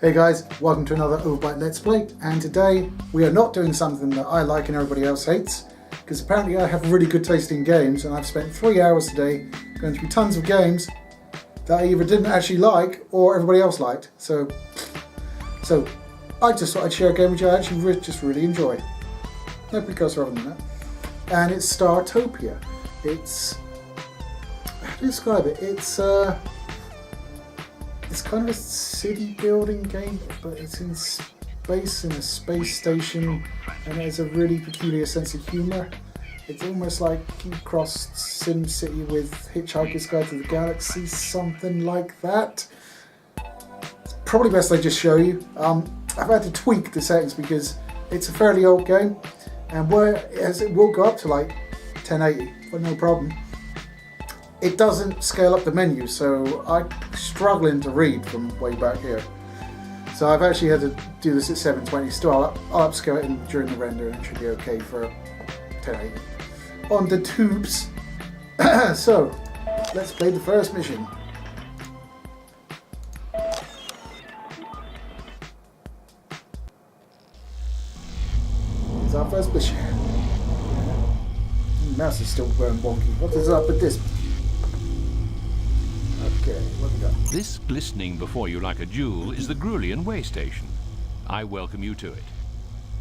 Hey guys, welcome to another Overbite Let's Play, and today we are not doing something that I like and everybody else hates, because apparently I have really good taste in games, and I've spent 3 hours today going through tons of games that I either didn't actually like or everybody else liked. So I just thought I'd share a game which I actually just really enjoy. No precursor other than that. And it's Startopia. It's... how do you describe it? It's kind of a city building game, but it's in space, in a space station, and it has a really peculiar sense of humour. It's almost like you crossed SimCity with Hitchhiker's Guide to the Galaxy, something like that. It's probably best I just show you. I've had to tweak the settings because it's a fairly old game, and whereas it will go up to like 1080, but no problem. It doesn't scale up the menu, so I'm struggling to read from way back here. So I've actually had to do this at 720. Still, I'll upscale it during the render, and it should be okay for 1080. On the tubes. So, let's play the first mission. It's our first mission. The mouse is still going wonky. What is up with this? Okay, what we got? This glistening before you like a jewel is the Grulian way station. I welcome you to it.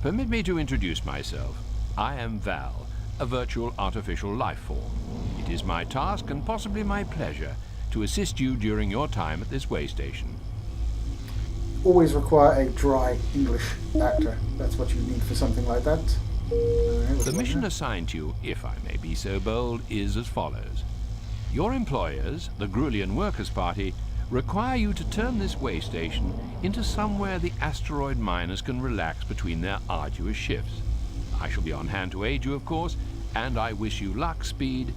Permit me to introduce myself. I am Val, a virtual artificial life form. It is my task and possibly my pleasure to assist you during your time at this way station. Always require a dry English actor. That's what you need for something like that. The mission assigned to you, if I may be so bold, is as follows. Your employers, the Grulian Workers' Party, require you to turn this way station into somewhere the asteroid miners can relax between their arduous shifts. I shall be on hand to aid you, of course, and I wish you luck, speed,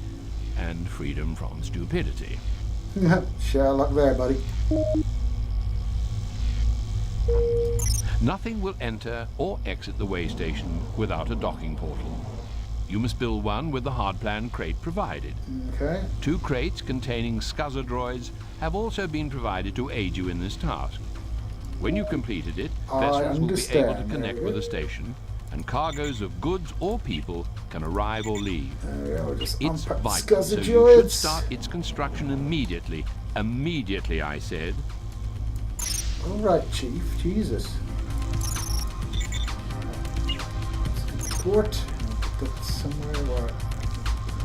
and freedom from stupidity. Share luck there, buddy. Nothing will enter or exit the way station without a docking portal. You must build one with the hardplan crate provided. Okay. 2 crates containing scuzzer droids have also been provided to aid you in this task. When you've completed it, vessels will be able to connect with the station, and cargoes of goods or people can arrive or leave. It's vital, so you should start its construction immediately. Immediately, I said. All right, Chief. Jesus. Port. Put somewhere where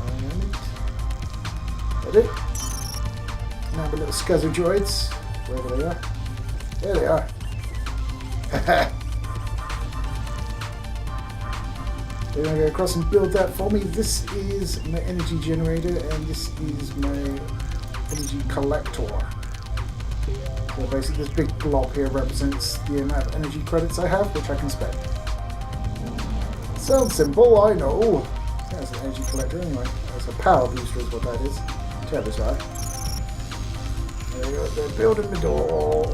I am it. Ready? Now the little scuzzer droids, wherever they are. There they are. They're going to go across and build that for me. This is my energy generator, and this is my energy collector. So basically this big blob here represents the amount of energy credits I have, which I can spend. Sounds simple, I know. That's an energy collector anyway. That's a power booster is what that is. Check out. There you go, they're building the door.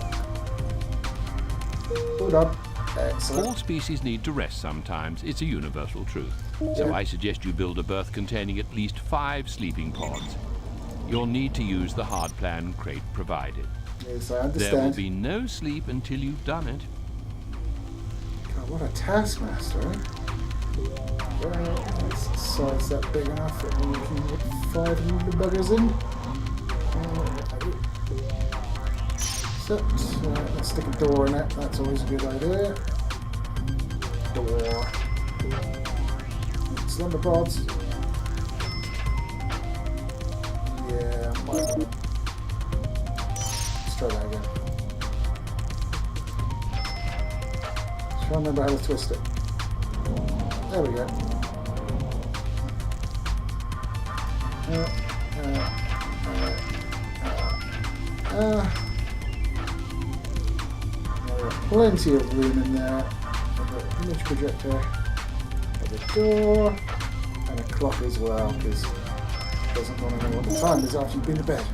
Hold up. Excellent. All species need to rest sometimes. It's a universal truth. So I suggest you build a berth containing at least 5 sleeping pods. You'll need to use the hardplan crate provided. Yes, I understand. There will be no sleep until you've done it. God, what a taskmaster, eh? This side's that big enough that we can put 5 of the buggers in. Let's stick a door in it. That's always a good idea. Door. Slumber pods. Yeah, might. Let's try that again. Let's try and remember how to twist it. There we go. Plenty of room in there. I've got an image projector, a door, and a clock as well, because it doesn't want to know what the time is after you've been to bed.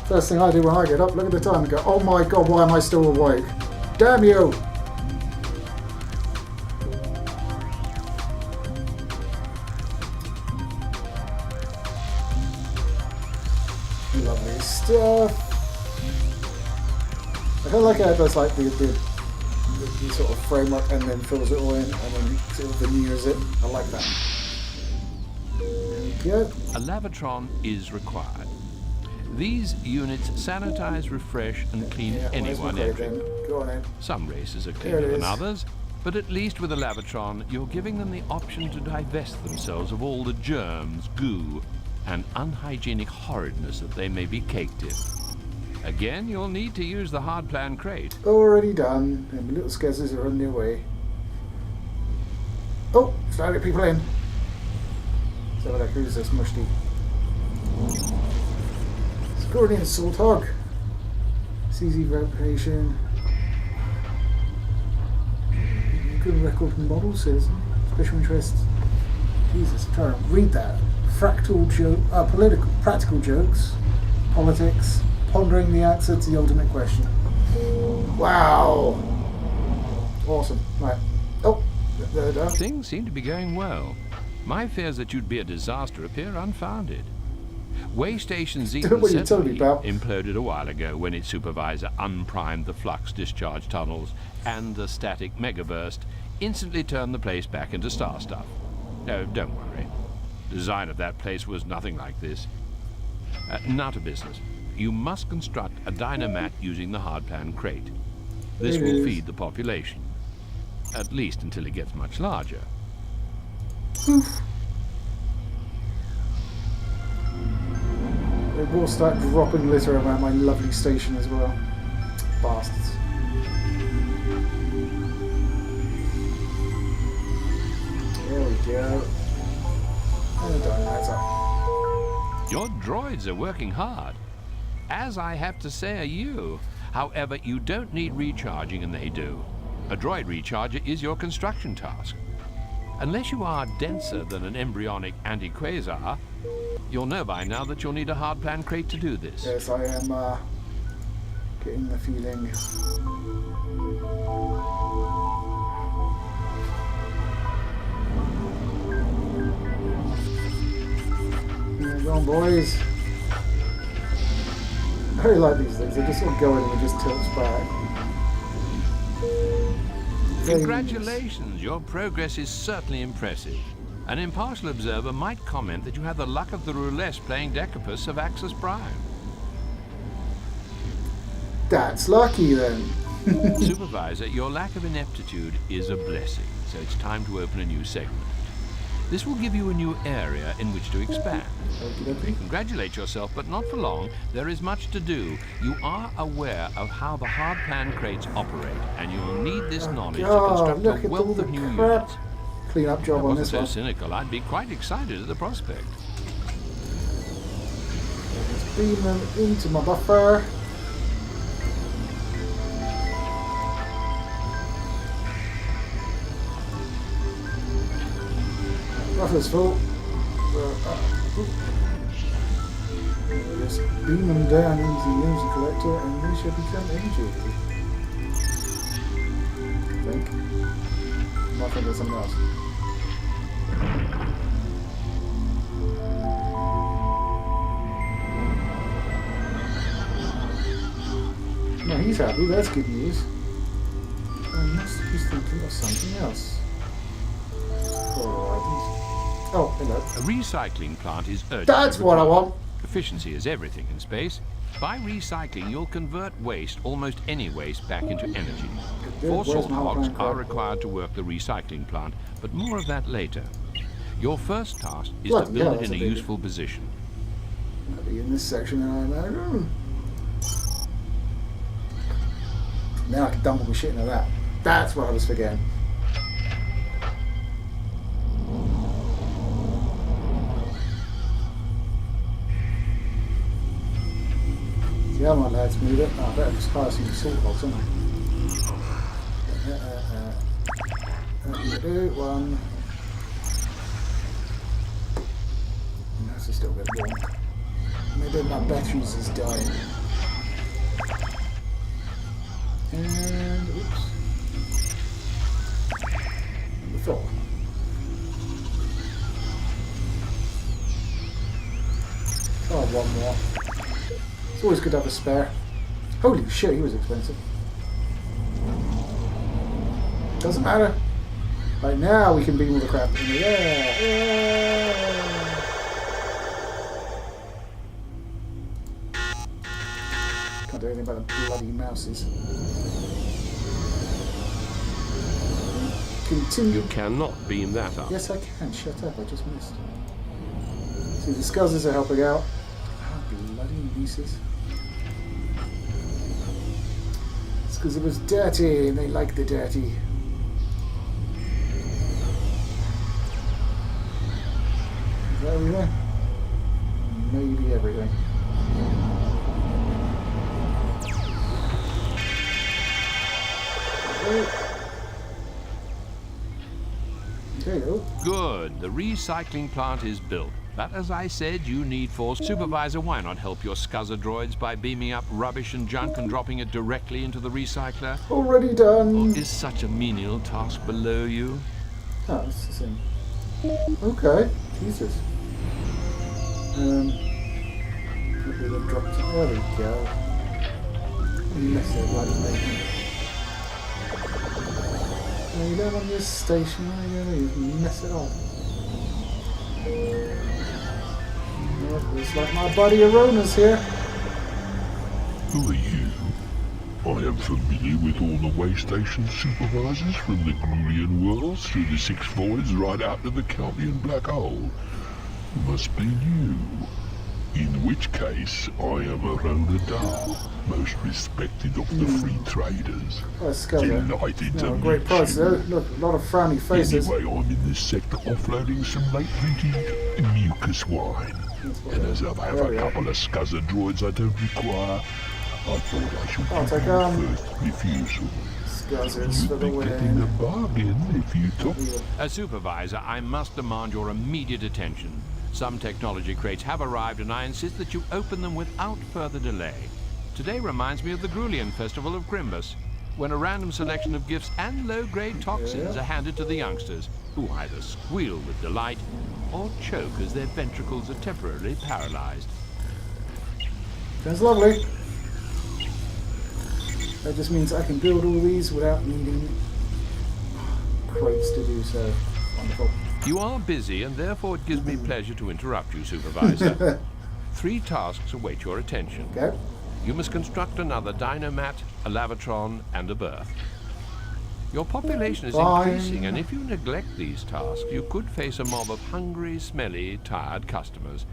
First thing I do when I get up, look at the time and go, oh my god, why am I still awake? Damn you! Lovely stuff. I feel like it does like the sort of framework and then fills it all in and then sort of veneers it. I like that. There we go. A lavatron is required. These units sanitize, refresh, and clean Yeah, anyone where's my entering. crate then? Go on in. Some races are There cleaner it than is. others, but at least with a lavatron, you're giving them the option to divest themselves of all the germs, goo, and unhygienic horridness that they may be caked in. Again, you'll need to use the hard plan crate. Already done. And my little skezzers are on their way. Oh, trying to get people in. So that who's this musty? Scorpion Salt Hog. CZ reputation. Good record model says special interest. Jesus, I'm trying to read that. Fractal joke, practical jokes, politics, pondering the answer to the ultimate question. Wow. Awesome. Right. Oh, there we go. Things seem to be going well. My fears that you'd be a disaster appear unfounded. Waystation Don't what you told me, Z7 pal. imploded a while ago when its supervisor unprimed the flux discharge tunnels, and the static megaburst instantly turned the place back into star stuff. No, don't worry. The design of that place was nothing like this. Now to business. You must construct a dynamat using the hardplan crate. This It will is. feed the population. At least until it gets much larger. It will start dropping litter around my lovely station as well. Bastards. There we go. And the dynamite's up. Your droids are working hard. As I have to say are you. However, you don't need recharging and they do. A droid recharger is your construction task. Unless you are denser than an embryonic anti-quasar, you'll know by now that you'll need a hardplan crate to do this. Yes, I am getting the feeling. Yeah, go on, boys. I really like these things. They just sort of go in and it just tilts back. Very Congratulations, your progress is certainly impressive. An impartial observer might comment that you have the luck of the roulette playing Decapus of Axis Prime. That's lucky then. Supervisor, your lack of ineptitude is a blessing, so it's time to open a new segment. This will give you a new area in which to expand. Okey-dokey. Congratulate yourself, but not for long. There is much to do. You are aware of how the hard plan crates operate, and you will need this knowledge to God, construct look a at all wealth the of new crap. units. Clean up I job on wasn't this so one. cynical. I'd be quite excited at the prospect. Just beam them into my buffer. Buffer's full. Just beam them down into the energy collector and they should become energy. I think. Might think there's something else. No, he's happy. That's good news. He's thinking of something else. Oh, hello. A recycling plant is urgent. That's what I want. Efficiency is everything in space. By recycling, you'll convert waste, almost any waste, back into energy. Good. 4 Where's salt my hogs hotline are card? required to work the recycling plant, but more of that later. Your first task is Bloody to build hell, it that's in a a big- useful position. I'll be in this section and I imagine. Now I can dump all my shit into that. That's what I was forgetting. Yeah, my lads move it. Oh, I better just hire some salt hogs, haven't I? Do one. And that's still a bit warm. Maybe my batteries is dying. And oops. Number 4. Oh, one more. It's always good to have a spare. Holy shit, he was expensive. Doesn't matter. Right now we can beam all the crap in the air. Can't do anything about the bloody mouses. Continue. You cannot beam that up. Yes, I can. Shut up. I just missed. See, the scuzzers are helping out. Oh, bloody pieces. It's because it was dirty and they like the dirty. Is that everything? Maybe everything. There you go. Good. The recycling plant is built. But as I said, you need force. Supervisor, why not help your scuzzer droids by beaming up rubbish and junk and dropping it directly into the recycler? Already done. Or is such a menial task below you? Oh, that's the same. Okay. Jesus. Maybe they've dropped it. There we go. Mess it right there. No, you don't want this station. What are you going to do? Mess it up. Looks like my buddy Arona's here. Who are you? I am familiar with all the way station supervisors from the Grulian worlds through the six voids right out to the Calvian black hole. Must be you. In which case, I am Arona Dar, most respected of the free traders. Oh, Scuzzer. Delighted to No, meet great price you. though. Look, a lot of frowny faces. Anyway, I'm in this sector offloading some late vintage mucus wine. And as I have a couple of scuzzer droids I don't require, I thought I should I'll give take you first refusal. Scuzzers for You'd the be getting a win. bargain if you took. As supervisor, I must demand your immediate attention. Some technology crates have arrived, and I insist that you open them without further delay. Today reminds me of the Grulian Festival of Grimbus, when a random selection of gifts and low-grade toxins are handed to the youngsters, who either squeal with delight or choke as their ventricles are temporarily paralyzed. Sounds lovely. That just means I can build all these without needing crates to do so. Wonderful. You are busy, and therefore it gives me pleasure to interrupt you, supervisor. 3 tasks await your attention. Okay. You must construct another dynomat, a lavatron, and a berth. Your population is Fine. increasing, and if you neglect these tasks, you could face a mob of hungry, smelly, tired customers.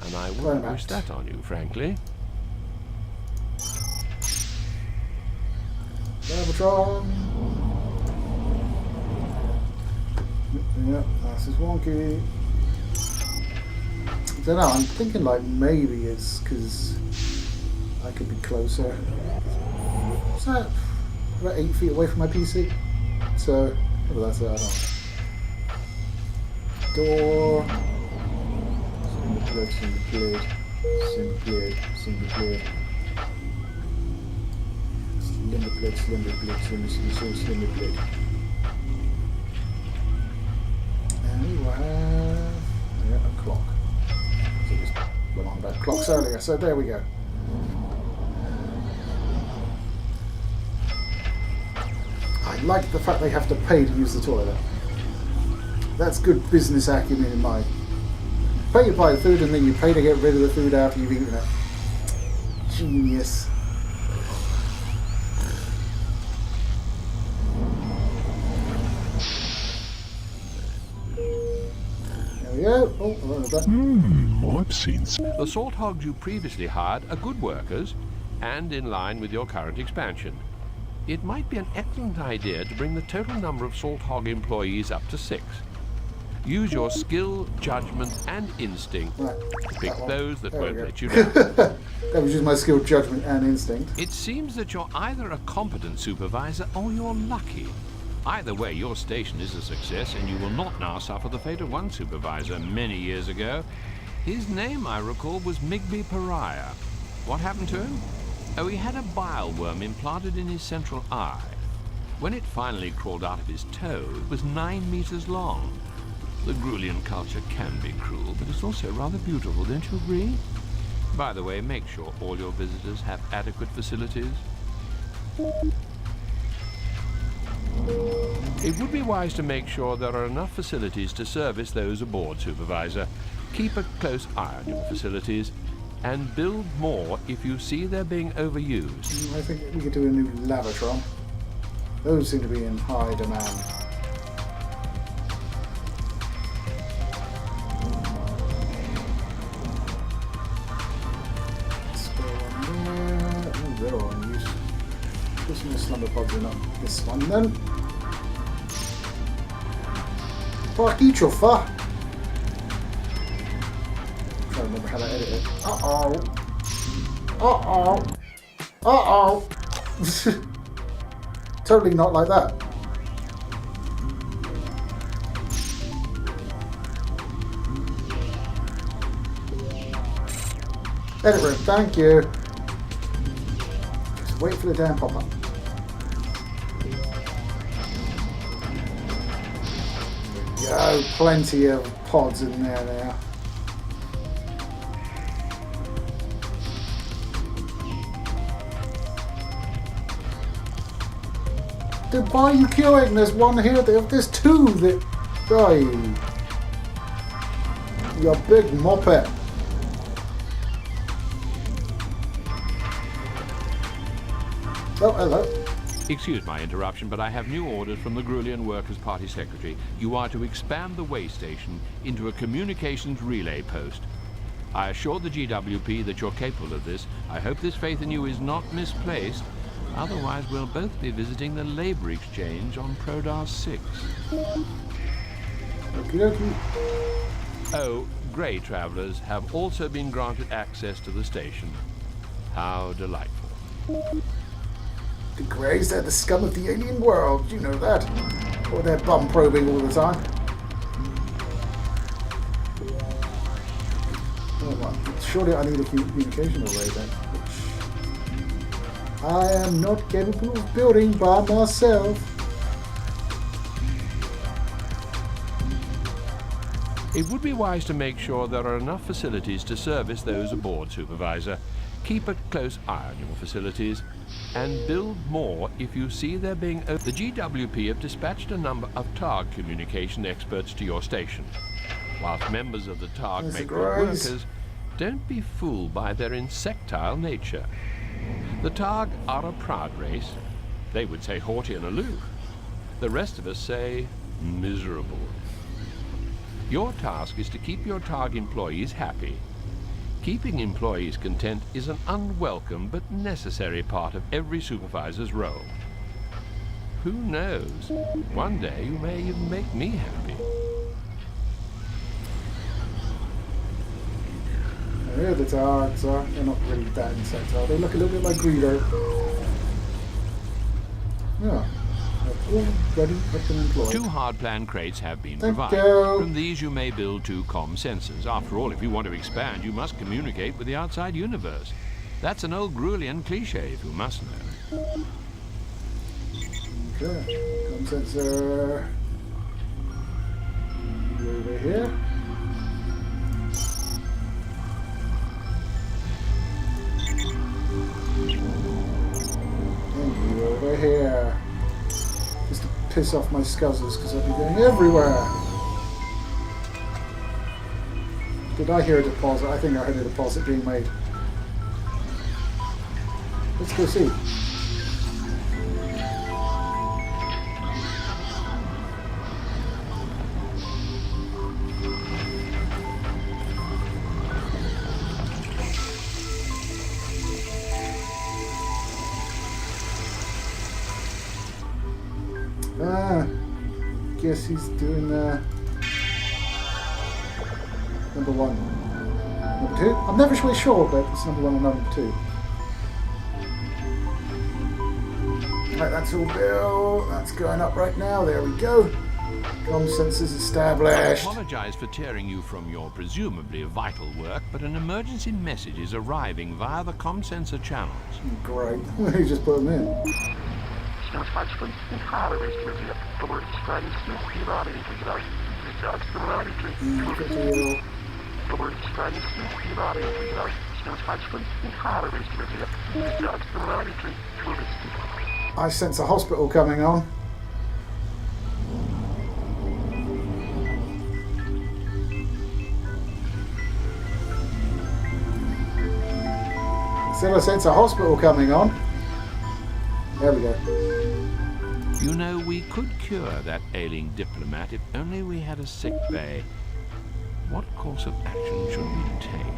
And I wouldn't wish that on you, frankly. Lavatron. Yep, that's just wonky. I don't know, I'm thinking like maybe it's because I could be closer. What's that? About 8 feet away from my PC. So, well, that's it, I don't know. Door. Single blade, single blade, single blade, single blade. Slender blade, slender blade, slender blade. And we will have a clock. So just went on about clocks earlier, so there we go. I like the fact they have to pay to use the toilet. That's good business acumen in mind. Pay to buy the food and then you pay to get rid of the food after you've eaten it. Genius. There we go. Oh, I learned that. I've seen The salt hogs you previously hired are good workers and in line with your current expansion. It might be an excellent idea to bring the total number of salt hog employees up to 6. Use your skill, judgment, and instinct Right. to pick those that There we won't go. let you down. That was just my skill, judgment, and instinct. It seems that you're either a competent supervisor or you're lucky. Either way, your station is a success, and you will not now suffer the fate of one supervisor many years ago. His name, I recall, was Migby Pariah. What happened to him? Oh, he had a bile worm implanted in his central eye. When it finally crawled out of his toe, it was 9 meters long. The Grulian culture can be cruel, but it's also rather beautiful, don't you agree? By the way, make sure all your visitors have adequate facilities. It would be wise to make sure there are enough facilities to service those aboard, Supervisor. Keep a close eye on your facilities and build more if you see they're being overused. I think we could do a new Lavatron. Those seem to be in high demand. Let's go on there. Oh, they're all in use. Put some more slumber pods in on this one then. Fuck you, chuffer. I'm trying to remember how to edit it. Uh-oh. Uh-oh. Uh-oh. Totally not like that. Edit room, thank you. Just wait for the damn pop-up. There we go, plenty of pods in there now. Then why are you queuing? There's one here, there's two that... Die. You big moppet. Oh, hello. Excuse my interruption, but I have new orders from the Grulian Workers' Party Secretary. You are to expand the way station into a communications relay post. I assured the GWP that you're capable of this. I hope this faith in you is not misplaced. Otherwise, we'll both be visiting the labor exchange on Prodar 6. Okie dokie. Oh, Grey travelers have also been granted access to the station. How delightful. The Greys, they're the scum of the alien world, you know that. Or they're bum probing all the time. Oh, well, surely I need a communication array then. Which I am not capable of building by myself. It would be wise to make sure there are enough facilities to service those aboard, Supervisor. Keep a close eye on your facilities and build more if you see they're being... The GWP have dispatched a number of TARG communication experts to your station. Whilst members of the TARG There's make the good Greys. workers, don't be fooled by their insectile nature. The TARG are a proud race. They would say haughty and aloof. The rest of us say miserable. Your task is to keep your TARG employees happy. Keeping employees content is an unwelcome but necessary part of every supervisor's role. Who knows? One day you may even make me happy. Here the Targs are. They're not really that insectile. They look a little bit like Greedo. Yeah. Already up and employed. 2 hard-plan crates have been Thank provided. you. From these you may build 2 comm sensors. After all, if you want to expand, you must communicate with the outside universe. That's an old Grulian cliche, if you must know. Okay. Comm sensor. Over here. And you over here. Just to piss off my scuzzers because I'll be going everywhere. Did I hear a deposit? I think I heard a deposit being made. Let's go see. Guess he's doing number 1. Number 2? I'm never really sure, but it's number 1 and number 2. Right, that's all built. That's going up right now. There we go. Comm sensors I established. apologize for tearing you from your presumably vital work, but an emergency message is arriving via the comm sensor channels. Great. You just put them in. Good deal. I sense a hospital coming on. Still a sense of hospital coming on. There we go. You know, we could cure that ailing diplomat if only we had a sick bay. What course of action should we take?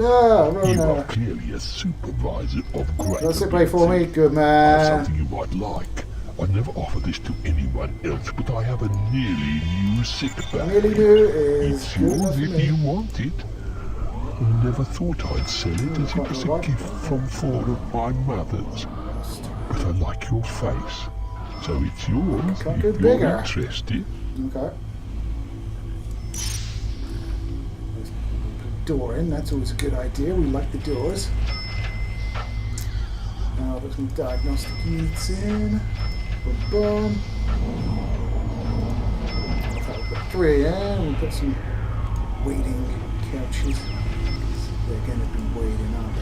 No, You no. are clearly a supervisor of great Got a sick bay for me? ability. Good I man. have something you might like. I never offer this to anyone else, but I have a nearly new sick bag. Nearly new is It's good yours enough for if me. you want it. I never thought I'd sell it as it was a gift from four of my mothers. But I like your face, so it's yours Can't if go you're bigger. interested. Okay. Door in, that's always a good idea. We like the doors. Now put some diagnostic units in. Boom, boom. Put 3 in. We'll put some waiting couches. They're going to be waiting, aren't they?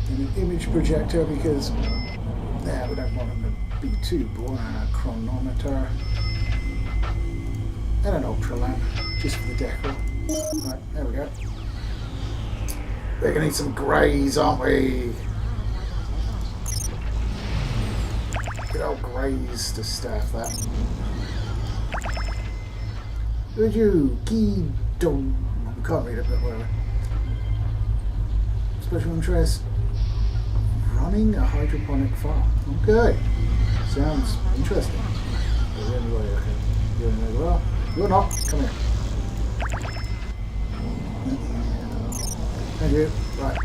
And an image projector because we don't want them to be too boring. A chronometer and an ultra lamp just for the decor. Right, there we go. We're gonna need some greys, aren't we? Good old greys to staff that. Would you key don't can't read it, but whatever. Special interest. Running a hydroponic farm. Okay. Sounds interesting. You're in there well. You're not. Come here. Thank you. Right.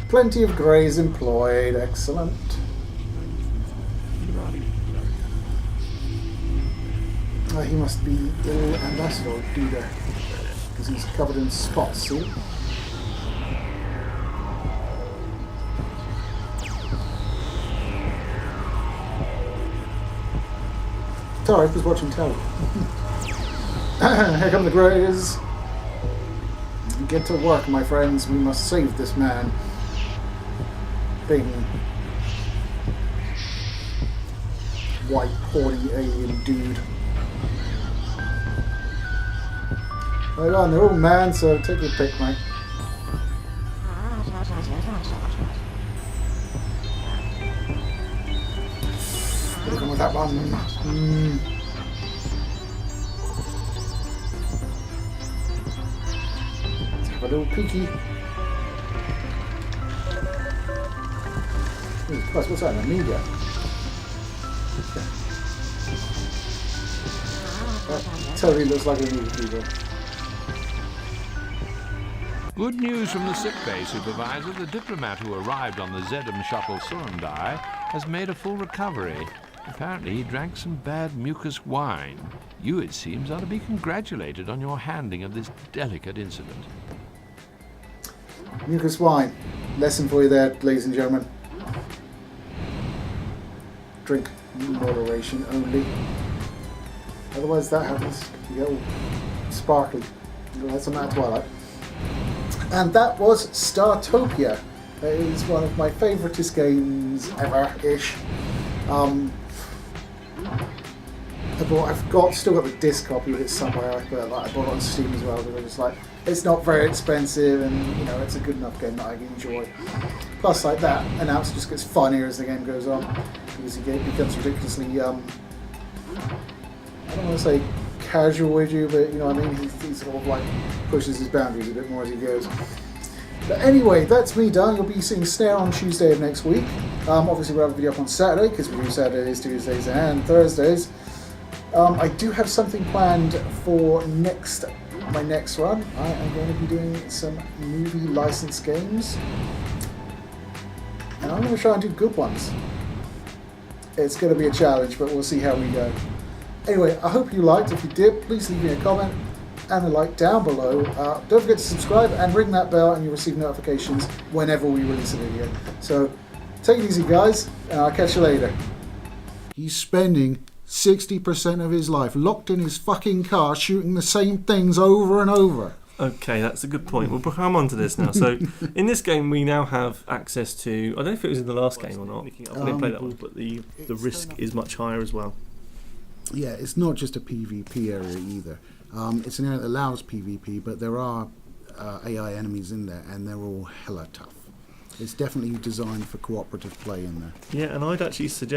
Plenty of greys employed. Excellent. He must be ill ambassador, dude, because he's covered in spots, see? Sorry, I was watching telly. Here come the greys. Get to work, my friends. We must save this man. Thing. White, horny alien dude. Right on, they're all man, so take your pick, mate. Look with that one. Let's have a little peeky. Jesus Christ, what's that? An Amiga? That totally looks like an Amiga keyboard. Good news from the sickbay supervisor. The diplomat who arrived on the Zedum shuttle Surundai has made a full recovery. Apparently he drank some bad mucus wine. You, it seems, are to be congratulated on your handling of this delicate incident. Mucus wine. Lesson for you there, ladies and gentlemen. Drink in moderation only. Otherwise that happens. You get all sparkly. That's a mad Twilight. And that was Startopia. It is one of my favouriteest games ever-ish. I've still got the disc copy of it somewhere, but I bought it on Steam as well, because it's not very expensive, and it's a good enough game that I can enjoy. Plus, like that, and now it just gets funnier as the game goes on, because the game becomes ridiculously, I don't want to say casual with you, but you know what I mean, he sort of like pushes his boundaries a bit more as he goes. But anyway, that's me done. You'll be seeing Snare on Tuesday of next week. Obviously we'll have a video up on Saturday, because we do Saturdays, Tuesdays and Thursdays. I do have something planned for my next run. I am going to be doing some movie licensed games, and I'm going to try and do good ones. It's going to be a challenge, but we'll see how we go. Anyway, I hope you liked. If you did, please leave me a comment and a like down below. Don't forget to subscribe and ring that bell, and you'll receive notifications whenever we release a video. So take it easy, guys, and I'll catch you later. He's spending 60% of his life locked in his fucking car shooting the same things over and over. Okay, that's a good point. We'll come on to this now. So, in this game, we now have access to. I don't know if it was in the last game or not. I didn't play that one, but the risk is much higher as well. Yeah, it's not just a PvP area either. It's an area that allows PvP, but there are AI enemies in there, and they're all hella tough. It's definitely designed for cooperative play in there. Yeah, and I'd actually suggest